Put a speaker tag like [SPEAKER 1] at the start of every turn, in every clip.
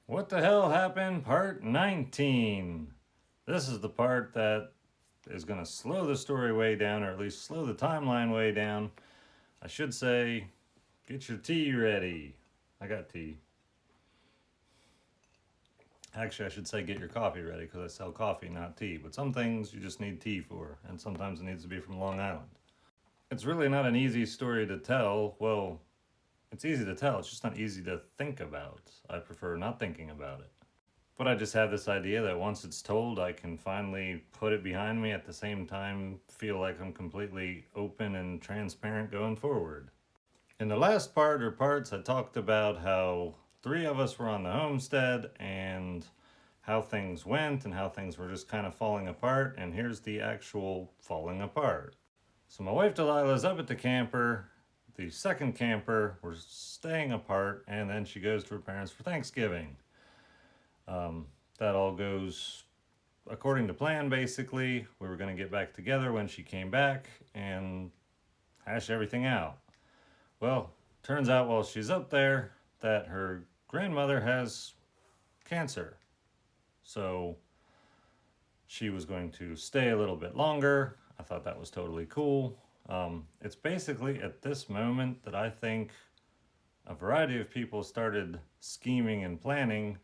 [SPEAKER 1] What the hell happened? Part 19. This is the part that is going to slow the story way down, or at least slow the timeline way down. I should say, get your tea ready. I got tea. Actually, I should say get your coffee ready because I sell coffee, not tea. But some things you just need tea for, and sometimes it needs to be from Long Island. It's really not an easy story to tell. Well, it's easy to tell, it's just not easy to think about. I prefer not thinking about it. But I just have this idea that once it's told, I can finally put it behind me, at the same time feel like I'm completely open and transparent going forward. In the last part or parts, I talked about how three of us were on the homestead and how things went and how things were just kind of falling apart. And here's the actual falling apart. So my wife Delilah's up at the camper. The second camper, we're staying apart, and then she goes to her parents for Thanksgiving. That all goes according to plan, basically. We were going to get back together when she came back and hash everything out. Well, turns out while she's up there that her grandmother has cancer. So she was going to stay a little bit longer. I thought that was totally cool. It's basically at this moment that I think a variety of people started scheming and planning,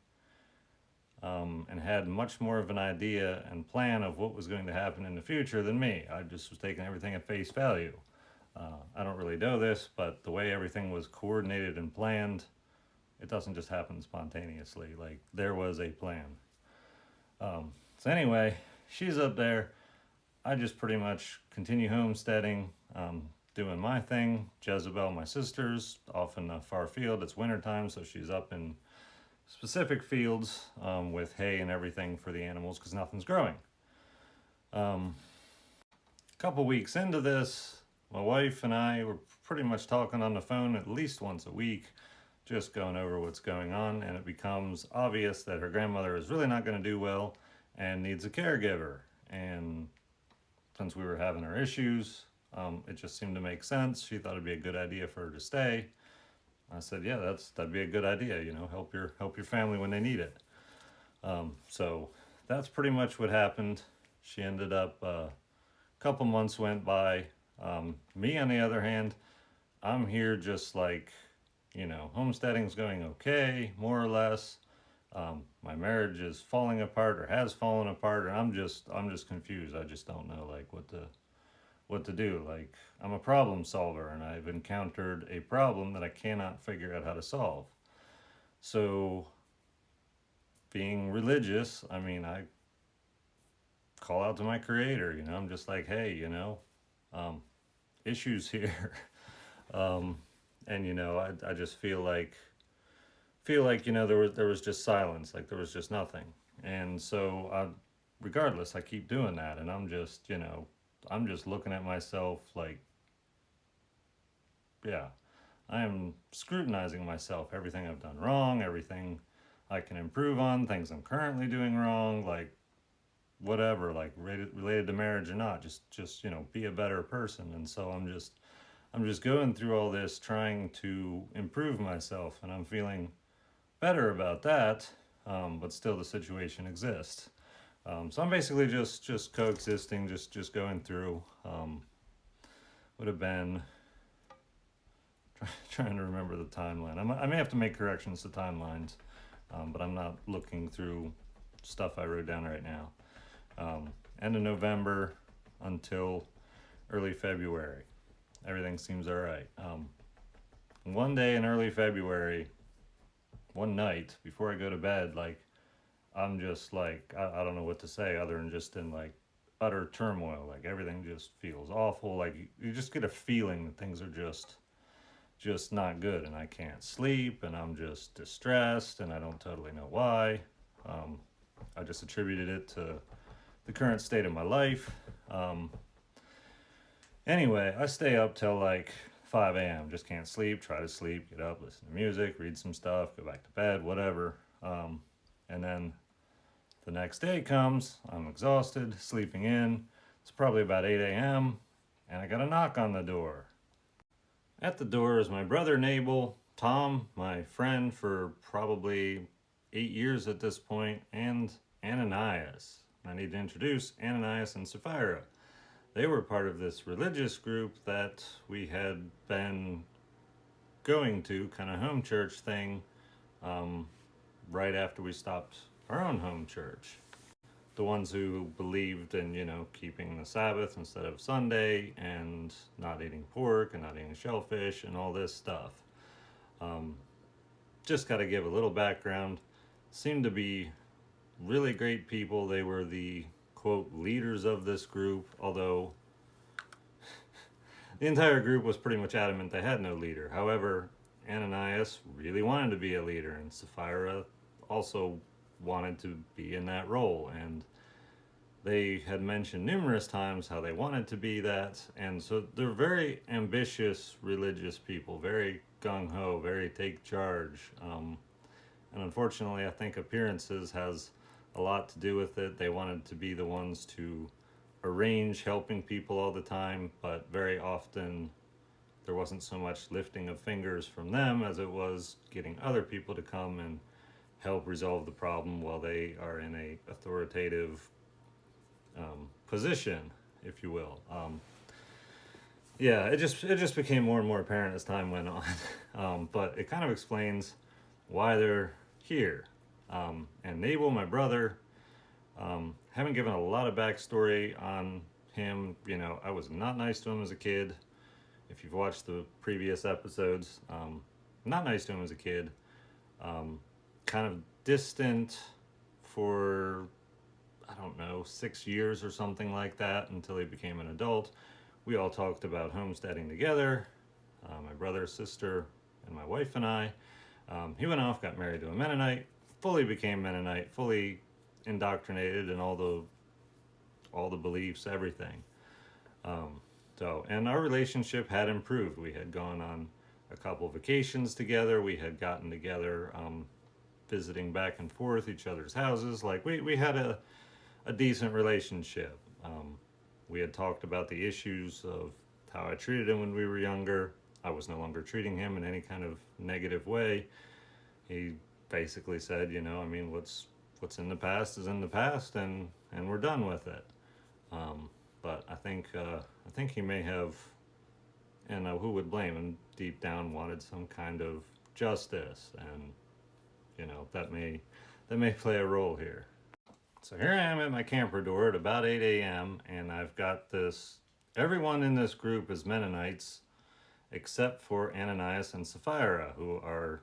[SPEAKER 1] and had much more of an idea and plan of what was going to happen in the future than me. I just was taking everything at face value. I don't really know this, but the way everything was coordinated and planned, it doesn't just happen spontaneously. Like, there was a plan. So anyway, she's up there. I just pretty much continue homesteading, doing my thing. Jezebel, my sister's off in a far field. It's wintertime, so she's up in specific fields, with hay and everything for the animals because nothing's growing. A couple weeks into this, my wife and I were pretty much talking on the phone at least once a week, just going over what's going on, and it becomes obvious that her grandmother is really not going to do well and needs a caregiver. And since we were having our issues, it just seemed to make sense. She thought it'd be a good idea for her to stay. I said, yeah, that'd be a good idea. Help your family when they need it. So that's pretty much what happened. She ended up, a couple months went by. Me, on the other hand, I'm here just like, homesteading's going okay, more or less. My marriage is falling apart or has fallen apart, and I'm just confused. I just don't know like what to do. Like, I'm a problem solver, and I've encountered a problem that I cannot figure out how to solve. So, being religious, I call out to my creator. I'm just like, hey, um, issues here. um, and I just feel like there was just silence, like there was just nothing. And so, regardless, I keep doing that, and I'm just looking at myself like, yeah, I am scrutinizing myself, everything I've done wrong, everything I can improve on, things I'm currently doing wrong, like whatever, like related to marriage or not, just be a better person. And so I'm just going through all this trying to improve myself, and I'm feeling better about that, but still the situation exists. So I'm basically just coexisting, just going through. Would have been trying to remember the timeline. I may have to make corrections to timelines, but I'm not looking through stuff I wrote down right now. End of November until early February. Everything seems all right. One day in early February, one night before I go to bed, like, I'm just like, I don't know what to say other than just in like utter turmoil. Like, everything just feels awful. Like, you just get a feeling that things are just not good, and I can't sleep, and I'm just distressed, and I don't totally know why. I just attributed it to the current state of my life. Anyway, I stay up till like 5 a.m. Just can't sleep, try to sleep, get up, listen to music, read some stuff, go back to bed, whatever. And then the next day comes, I'm exhausted, sleeping in. It's probably about 8 a.m., and I got a knock on the door. At the door is my brother Nabel, Tom, my friend for probably 8 years at this point, and Ananias. I need to introduce Ananias and Sapphira. They were part of this religious group that we had been going to, kind of home church thing, right after we stopped our own home church. The ones who believed in, keeping the Sabbath instead of Sunday, and not eating pork and not eating shellfish and all this stuff. Just got to give a little background. Seemed to be really great people. They were the, quote, leaders of this group, although the entire group was pretty much adamant they had no leader. However, Ananias really wanted to be a leader, and Sapphira also wanted to be in that role, and they had mentioned numerous times how they wanted to be that. And so they're very ambitious religious people, very gung-ho, very take charge, and unfortunately I think appearances has a lot to do with it. They wanted to be the ones to arrange helping people all the time, but very often there wasn't so much lifting of fingers from them as it was getting other people to come and help resolve the problem while they are in a authoritative position, if you will. It just became more and more apparent as time went on. But it kind of explains why they're here. And Nabal, my brother, haven't given a lot of backstory on him. I was not nice to him as a kid. If you've watched the previous episodes, not nice to him as a kid. Kind of distant for, 6 years or something like that until he became an adult. We all talked about homesteading together, my brother, sister, and my wife and I. He went off, got married to a Mennonite, fully became Mennonite, fully indoctrinated in all the beliefs, everything. And our relationship had improved. We had gone on a couple of vacations together. We had gotten together, visiting back and forth each other's houses. Like we had a decent relationship. We had talked about the issues of how I treated him when we were younger. I was no longer treating him in any kind of negative way. He basically said, what's in the past is in the past, and we're done with it. But I think he may have, and who would blame him, deep down wanted some kind of justice, and that may play a role here. So here I am at my camper door at about 8 a.m. and I've got this, everyone in this group is Mennonites except for Ananias and Sapphira, who are,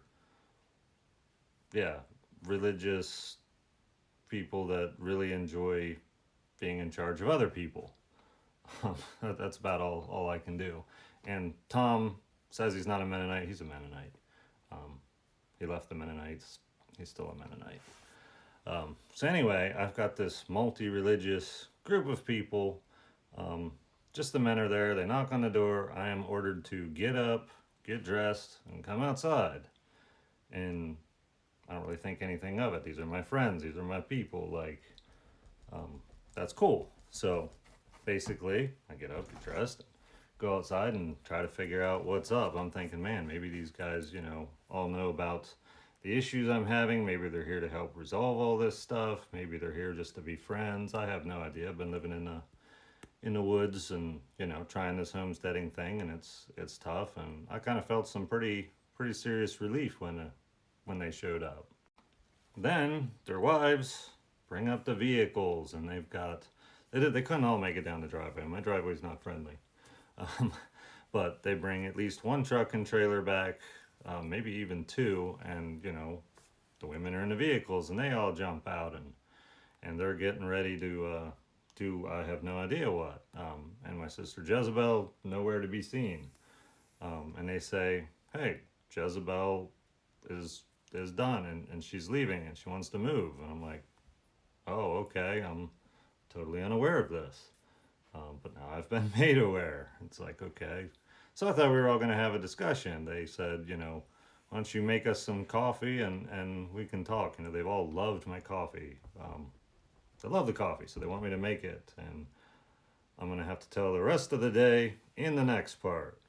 [SPEAKER 1] religious people that really enjoy being in charge of other people. That's about all I can do. And Tom says he's not a Mennonite. He's a Mennonite. He left the Mennonites. He's still a Mennonite. So anyway, I've got this multi-religious group of people. Just the men are there. They knock on the door. I am ordered to get up, get dressed, and come outside. And I don't really think anything of it. These are my friends. These are my people. That's cool. So basically, I get up, get dressed, go outside and try to figure out what's up. I'm thinking, man, maybe these guys, all know about the issues I'm having. Maybe they're here to help resolve all this stuff. Maybe they're here just to be friends. I have no idea. I've been living in the woods and, trying this homesteading thing, and it's tough. And I kind of felt some pretty serious relief when they showed up. Then their wives bring up the vehicles, and they couldn't all make it down the driveway. My driveway's not friendly. But they bring at least one truck and trailer back, maybe even two, and the women are in the vehicles and they all jump out and they're getting ready to do I have no idea what. And my sister Jezebel nowhere to be seen. And they say, hey, Jezebel is done and she's leaving and she wants to move. And I'm like, oh, okay, I'm totally unaware of this. But now I've been made aware. It's like, okay. So I thought we were all going to have a discussion. They said, why don't you make us some coffee and we can talk. They've all loved my coffee. They love the coffee, so they want me to make it. And I'm going to have to tell the rest of the day in the next part.